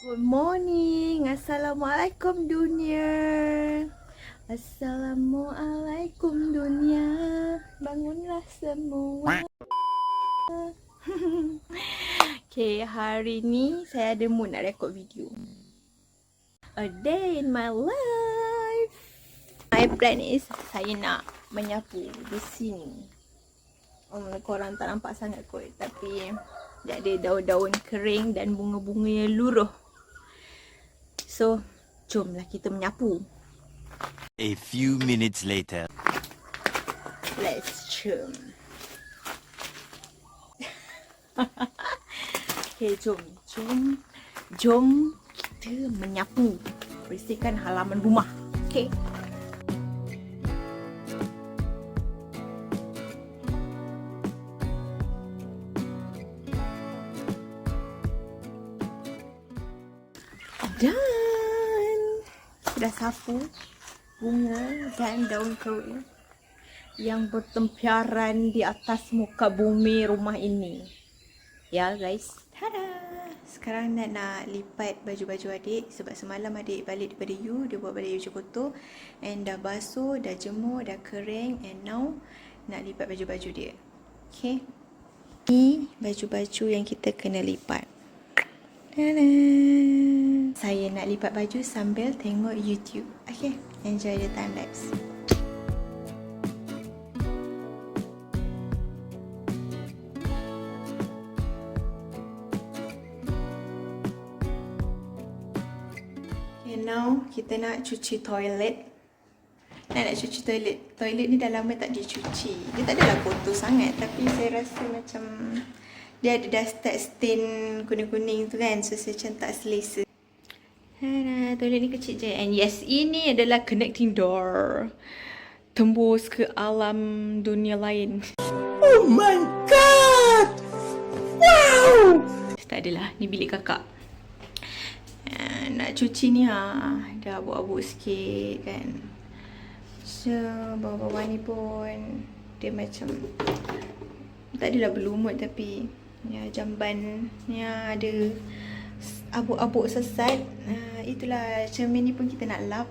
Good morning. Assalamualaikum dunia. Assalamualaikum dunia. Bangunlah semua. Okay, hari ni saya ada mood nak rekod video. A day in my life. My plan is saya nak menyapu di sini. Korang tak nampak sangat kot, tapi dia ada daun-daun kering dan bunga-bunga yang luruh. So, jomlah kita menyapu. A few minutes later. Let's jom. Okay, jom kita menyapu, bersihkan halaman rumah. Okay. Dan sudah sapu bunga dan daun kering yang bertempiaran di atas muka bumi rumah ini. Ya guys, tada! Sekarang nak lipat baju-baju adik sebab semalam adik balik daripada U, dia buat balik baju kotor and dah basuh, dah jemur, dah kering, and now nak lipat baju-baju dia. Okay, ni baju-baju yang kita kena lipat. Tada! Saya nak lipat baju sambil tengok YouTube. Okay, enjoy the time lapse. Okay, now kita nak cuci toilet. Nak cuci toilet. Toilet ni dah lama tak dicuci. Dia tak adalah kotor sangat, tapi saya rasa macam dia ada dah start stain kuning-kuning tu kan. So saya macam tak selesa. Toilet ni kecil je. And yes, ini adalah connecting door, tembus ke alam dunia lain. Oh my god! Wow! Tak adalah, ni bilik kakak. Nak cuci ni dah abu-abu sikit kan. So bawah-bawah ni pun dia macam tak adalah berlumut, tapi ya, jamban ni ada abuk-abuk sesat. Itulah, cermin ni pun kita nak lap.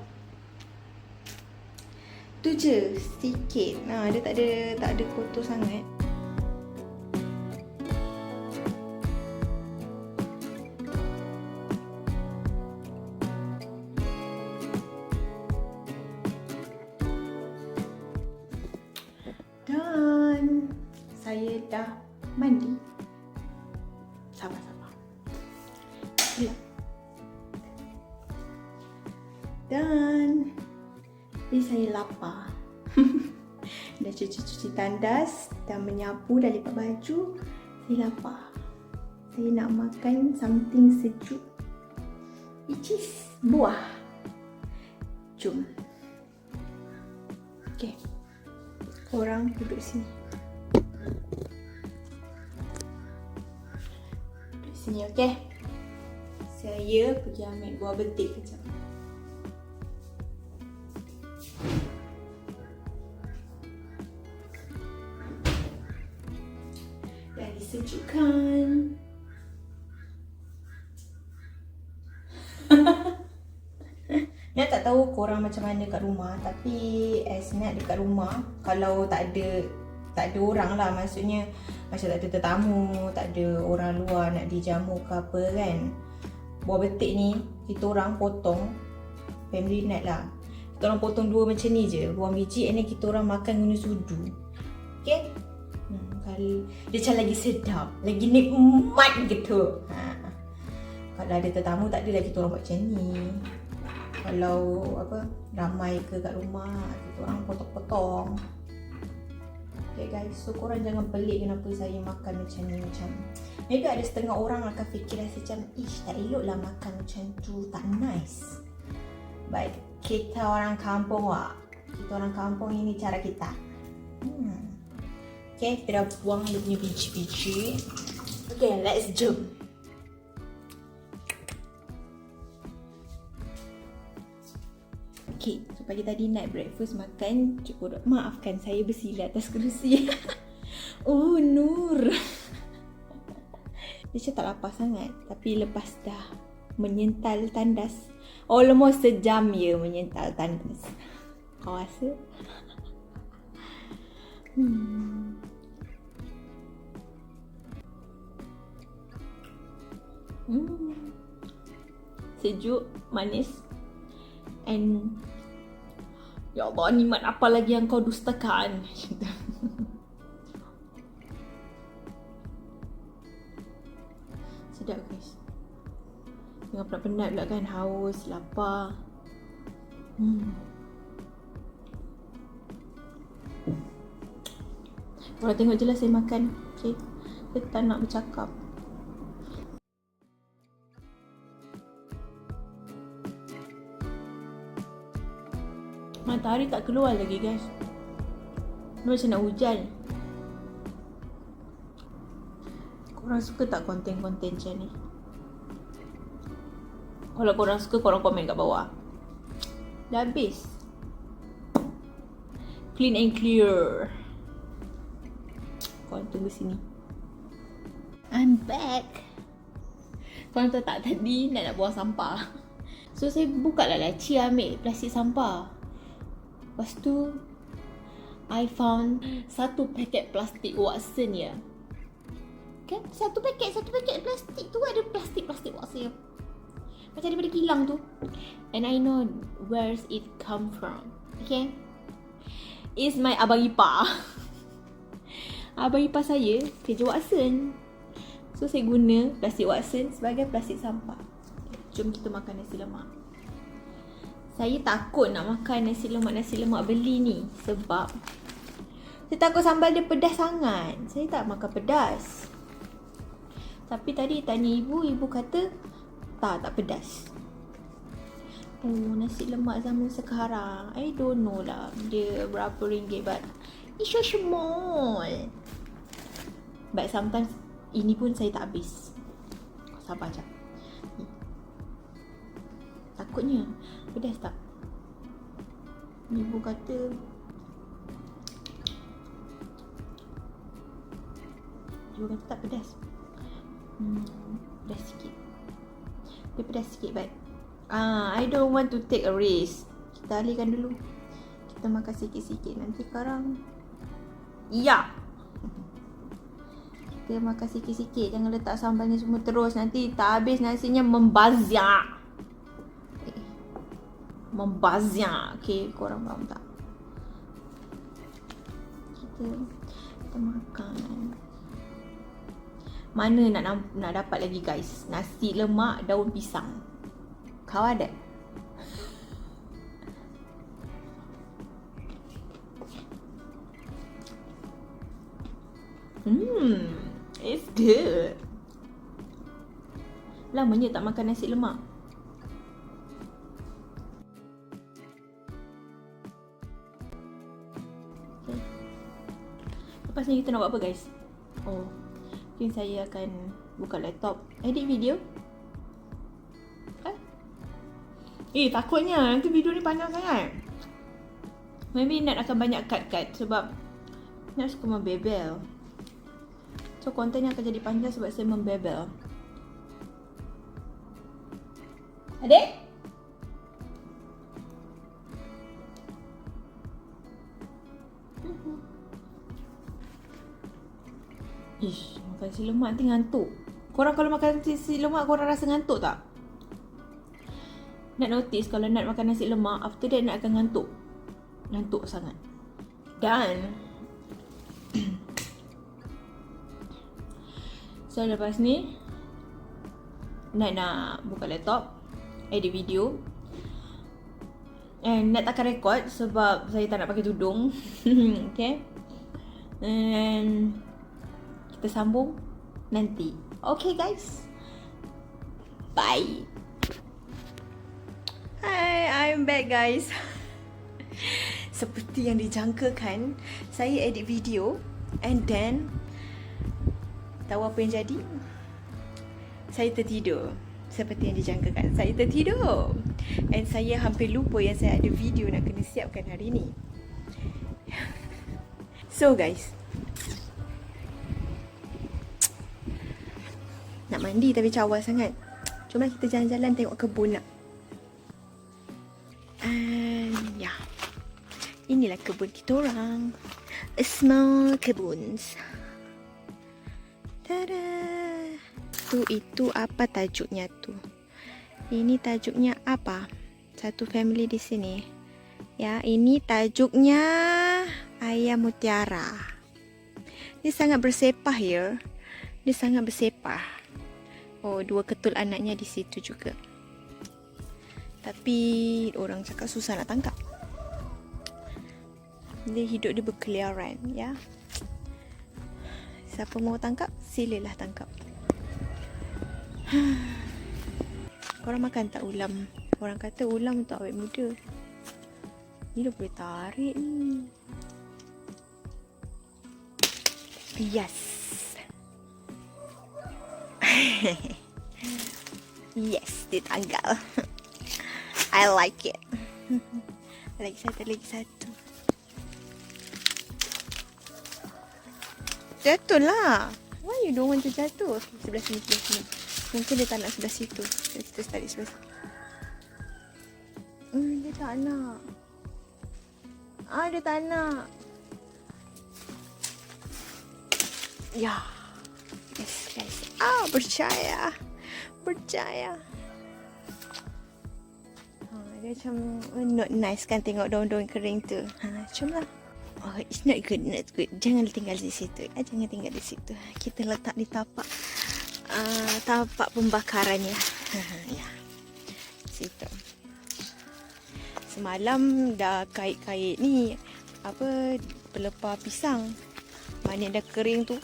Tu je, sikit. Dia tak ada kotor sangat. Dan saya dah mandi. Sabar. Dan saya lapar. Dah cuci tandas, dah menyapu, dah lipat baju. Saya lapar. Saya nak makan something sejuk, which is buah. Jom. Okay, korang duduk sini. Duduk sini, okay? Saya pergi ambil buah betik kejap. Dah disejukkan. Nak tak tahu korang macam mana kat rumah, tapi as Nat dekat rumah, kalau tak ada orang lah, maksudnya macam tak ada tetamu, tak ada orang luar nak dijamu ke apa kan. Buah betik ni kita orang potong, family Nat lah, kita orang potong dua macam ni je, buang biji, and then kita orang makan guna sudu. Okay, dia macam lagi sedap, lagi nikmat gitu. Kalau ada tetamu tak adalah kita orang buat macam ni. Kalau ramai ke kat rumah, kita orang potong-potong. Okay guys, so korang jangan pelik kenapa saya makan macam ni. Macam maybe ada setengah orang akan fikir rasa macam tak elok lah makan macam tu, tak nice. But kita orang kampung kita orang kampung, ini cara kita. Okay, kita dah buang dia punya biji-biji. Okay, let's jump. Okay, so pagi tadi night breakfast makan cukup. Maafkan saya bersila atas kerusi. Oh, Nur. Dia macam tak lapar sangat, tapi lepas dah menyental tandas. Almost sejam ya menyental tandas. Kau rasa? Sejuk, manis. And ya Allah, nikmat apa lagi yang kau dustakan? Sedap guys. Tengah penat-penat pula kan, haus, lapar. Korang tengok je lah saya makan. Okay, saya tak nak bercakap. Matahari tak keluar lagi guys. Ni macam nak hujan. Korang suka tak konten-konten macam ni? Kalau korang suka, korang komen kat bawah. Dah habis. Clean and clear. Korang tunggu sini. I'm back. Korang tahu tak, tadi nak buang sampah. So saya buka lah laci, ambil plastik sampah. Lepas tu I found satu paket plastik Watson ya. Kan? Satu paket plastik tu ada plastik Watson. Macam daripada kilang tu. And I know where's it come from. Okay? It's my abang ipar. Abang ipar saya kerja Watson. So saya guna plastik Watson sebagai plastik sampah. Jom kita makan nasi lemak. Saya takut nak makan nasi lemak beli ni. Sebab saya takut sambal dia pedas sangat. Saya tak makan pedas. Tapi tadi tanya ibu kata tak pedas. Oh, nasi lemak zaman sekarang, I don't know lah dia berapa ringgit, but it's so small. But sometimes ini pun saya tak habis. Sabar je. Takutnya pedas tak? Ibu kata tak pedas. Pedas sikit. Dia pedas sikit, but I don't want to take a risk. Kita alihkan dulu. Kita makan sikit-sikit. Nanti sekarang ya, kita makan sikit-sikit. Jangan letak sambalnya semua terus. Nanti tak habis nasinya membazyak. Okay, korang faham tak? Kita makan. Mana nak dapat lagi guys? Nasi lemak daun pisang. Kau ada? It's good. Lamanya tak makan nasi lemak. Okay. Lepas ni kita nak buat apa guys? Mungkin saya akan buka laptop, edit video. Takutnya nanti video ni panjang sangat. Maybe Nat akan banyak cut sebab Nat suka membebel. So kontennya akan jadi panjang sebab saya membebel. Adik? Ish, makan nasi lemak nanti ngantuk. Korang kalau makan nasi lemak, korang rasa ngantuk tak? Nak notice kalau Nat makan nasi lemak, after that Nat akan ngantuk. Ngantuk sangat. Dan so lepas ni Nat nak buka laptop, edit video. And Nat takkan record sebab saya tak nak pakai tudung. Okay. And kita sambung nanti. Okay guys. Bye. Hi, I'm back guys. Seperti yang dijangkakan, saya edit video and then tahu apa yang jadi? Saya tertidur. Seperti yang dijangkakan, saya tertidur. And saya hampir lupa yang saya ada video nak kena siapkan hari ni. So guys, nak mandi tapi cawas sangat. Jomlah kita jalan-jalan tengok kebun nak. And ya, inilah kebun kita orang. A small kebun. Tada. Itu apa tajuknya tu? Ini tajuknya apa? Satu family di sini. Ya, ini tajuknya ayam mutiara. Dia sangat bersepah ya. Dia sangat bersepah. Oh, 2 ketul anaknya di situ juga. Tapi orang cakap susah nak tangkap. Dia hidup dia berkeliaran, ya. Siapa mau tangkap, silalah tangkap. Korang makan tak ulam? Orang kata ulam untuk awet muda. Ni dah boleh tarik ni. Yes. Yes, ditanggal. I like it. Lagi satu. Jatuh lah. Why you don't want to jatuh? Sebelah sini. Mungkin dia tak nak sebelah situ. Kita tarik sebelah situ. Dia tak nak. Dia tak nak. Ya. Yes guys. Percaya. Dia macam not nice kan tengok daun-daun kering tu. Cuma it's not good. Jangan tinggal di situ. Jangan tinggal di situ. Kita letak di tapak pembakarannya. Ya. Situ. Semalam dah kait-kait ni pelepah pisang. Mana dah kering tu,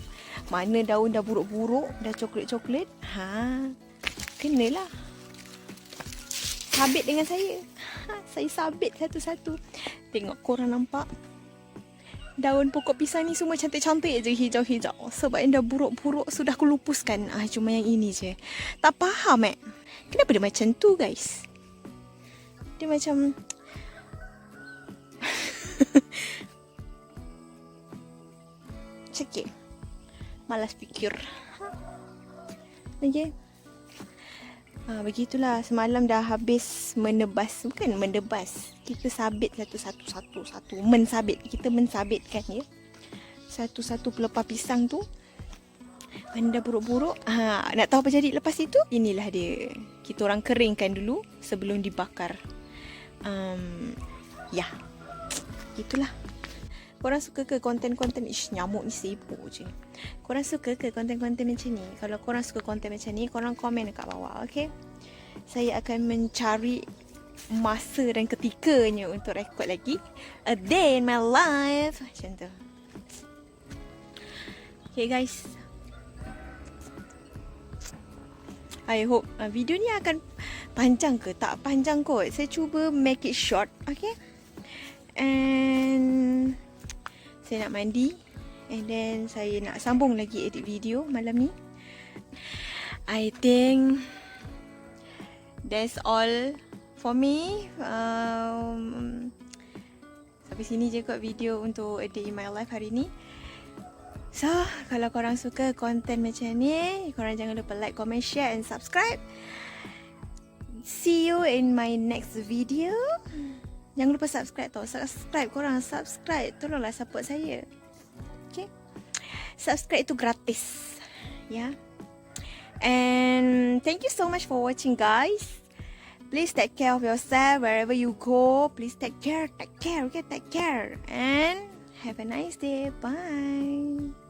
mana daun dah buruk-buruk, dah coklat-coklat. Kenalah. Sabit dengan saya. Saya sabit satu-satu. Tengok korang nampak. Daun pokok pisang ni semua cantik-cantik je, hijau-hijau. Sebab yang dah buruk-buruk sudah aku lupuskan. Cuma yang ini je. Tak faham kenapa dia macam tu guys? Dia macam sikit. Malas fikir. Okay. Begitulah. Semalam dah habis menebas. Bukan menebas. Kita sabit satu-satu. Mensabit. Kita mensabitkan ya. Satu-satu pelepah pisang tu. Mana dah buruk-buruk. Nak tahu apa jadi lepas itu? Inilah dia. Kita orang keringkan dulu sebelum dibakar. Ya. Itulah. Korang suka ke konten-konten nyamuk ni sibuk je. Korang suka ke konten-konten macam ni? Kalau korang suka konten macam ni, korang komen dekat bawah, okay? Saya akan mencari masa dan ketikanya untuk rekod lagi A Day in My Life. Macam tu. Okay guys, I hope video ni akan panjang ke? Tak panjang kot. Saya cuba make it short, okay? And saya nak mandi. And then saya nak sambung lagi edit video malam ni. I think that's all for me. Sampai sini je kot video untuk A Day in My Life hari ni. So, kalau korang suka konten macam ni, korang jangan lupa like, comment, share and subscribe. See you in my next video. Jangan lupa subscribe tau. Subscribe korang, subscribe. Tolonglah support saya. Okay? Subscribe itu gratis. Yeah. And thank you so much for watching guys. Please take care of yourself wherever you go. Please take care. Okay, take care. And have a nice day. Bye.